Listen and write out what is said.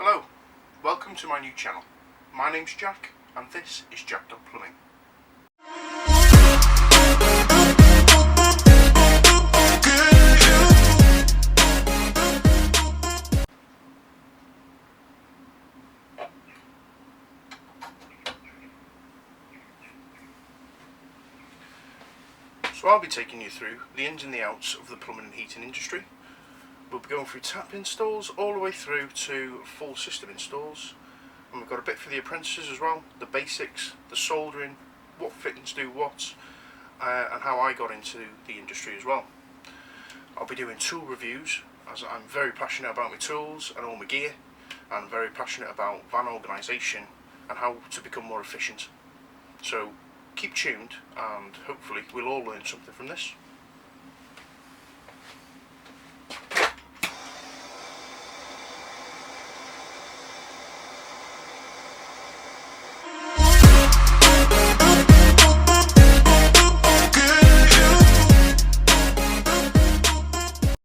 Hello, welcome to my new channel. My name's Jac and this is Jac.Plumbing. So I'll be taking you through the ins and the outs of the plumbing and heating industry. We'll be going through tap installs all the way through to full system installs, and we've got a bit for the apprentices as well, the basics, the soldering, what fittings do what, and how I got into the industry as well. I'll be doing tool reviews as I'm very passionate about my tools and all my gear, and very passionate about van organisation and how to become more efficient. So keep tuned and hopefully we'll all learn something from this.